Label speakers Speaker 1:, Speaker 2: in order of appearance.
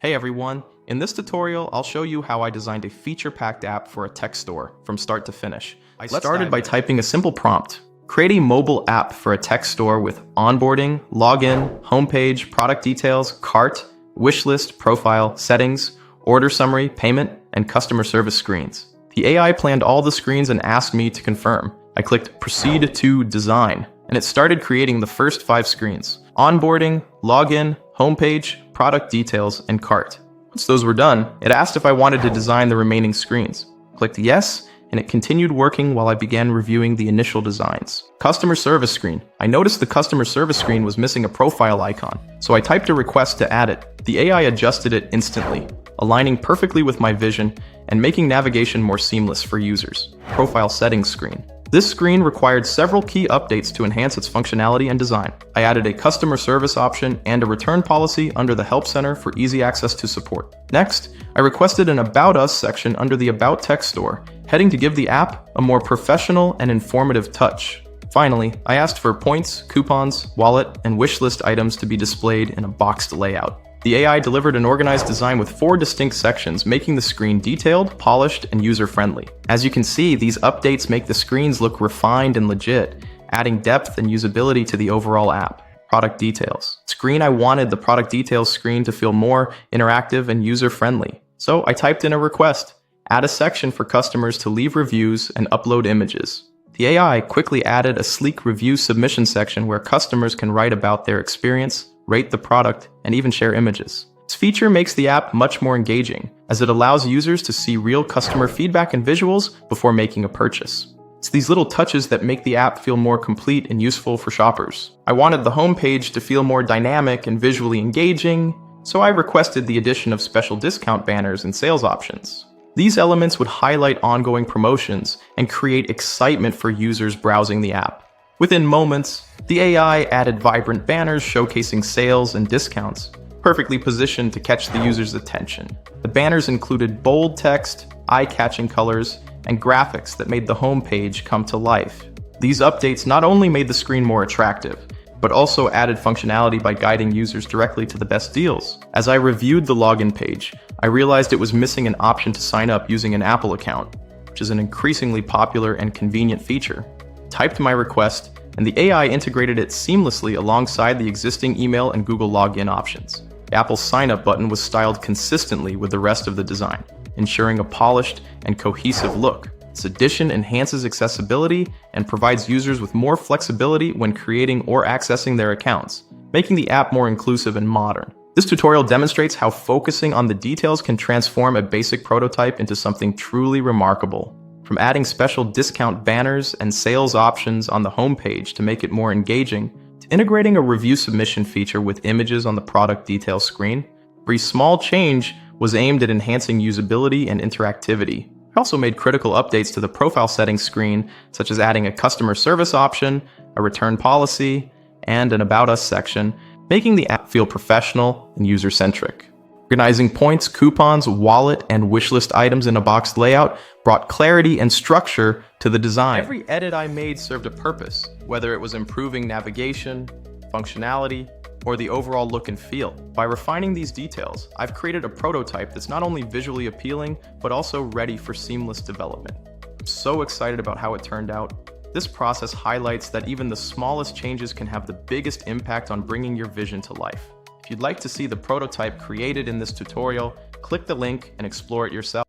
Speaker 1: Hey everyone, in this tutorial I'll show you how I designed a feature-packed app for a tech store from start to finish. I started by typing a simple prompt. Create a mobile app for a tech store with onboarding, login, homepage, product details, cart, wishlist, profile, settings, order summary, payment, and customer service screens. The AI planned all the screens and asked me to confirm. I clicked Proceed to Design, and it started creating the first 5 screens: onboarding, login, homepage, product details, and cart. Once those were done, it asked if I wanted to design the remaining screens. Clicked yes, and it continued working while I began reviewing the initial designs. Customer service screen. I noticed the customer service screen was missing a profile icon, so I typed a request to add it. The AI adjusted it instantly, aligning perfectly with my vision and making navigation more seamless for users. Profile settings screen. This screen required several key updates to enhance its functionality and design. I added a customer service option and a return policy under the Help Center for easy access to support. Next, I requested an About Us section under the About Tech Store, heading to give the app a more professional and informative touch. Finally, I asked for points, coupons, wallet, and wishlist items to be displayed in a boxed layout. The AI delivered an organized design with 4 distinct sections, making the screen detailed, polished, and user-friendly. As you can see, these updates make the screens look refined and legit, adding depth and usability to the overall app. Product details. Screen I wanted the product details screen to feel more interactive and user-friendly. So I typed in a request. Add a section for customers to leave reviews and upload images. The AI quickly added a sleek review submission section where customers can write about their experience, rate the product, and even share images. This feature makes the app much more engaging, as it allows users to see real customer feedback and visuals before making a purchase. It's these little touches that make the app feel more complete and useful for shoppers. I wanted the homepage to feel more dynamic and visually engaging, so I requested the addition of special discount banners and sales options. These elements would highlight ongoing promotions and create excitement for users browsing the app. Within moments, the AI added vibrant banners showcasing sales and discounts, perfectly positioned to catch the user's attention. The banners included bold text, eye-catching colors, and graphics that made the homepage come to life. These updates not only made the screen more attractive, but also added functionality by guiding users directly to the best deals. As I reviewed the login page, I realized it was missing an option to sign up using an Apple account, which is an increasingly popular and convenient feature. Typed my request, and the AI integrated it seamlessly alongside the existing email and Google login options. The Apple Sign Up button was styled consistently with the rest of the design, ensuring a polished and cohesive look. This addition enhances accessibility and provides users with more flexibility when creating or accessing their accounts, making the app more inclusive and modern. This tutorial demonstrates how focusing on the details can transform a basic prototype into something truly remarkable. From adding special discount banners and sales options on the homepage to make it more engaging, to integrating a review submission feature with images on the product details screen, every small change was aimed at enhancing usability and interactivity. I also made critical updates to the profile settings screen, such as adding a customer service option, a return policy, and an About Us section, making the app feel professional and user-centric. Organizing points, coupons, wallet, and wishlist items in a boxed layout brought clarity and structure to the design. Every edit I made served a purpose, whether it was improving navigation, functionality, or the overall look and feel. By refining these details, I've created a prototype that's not only visually appealing, but also ready for seamless development. I'm so excited about how it turned out. This process highlights that even the smallest changes can have the biggest impact on bringing your vision to life. If you'd like to see the prototype created in this tutorial, click the link and explore it yourself.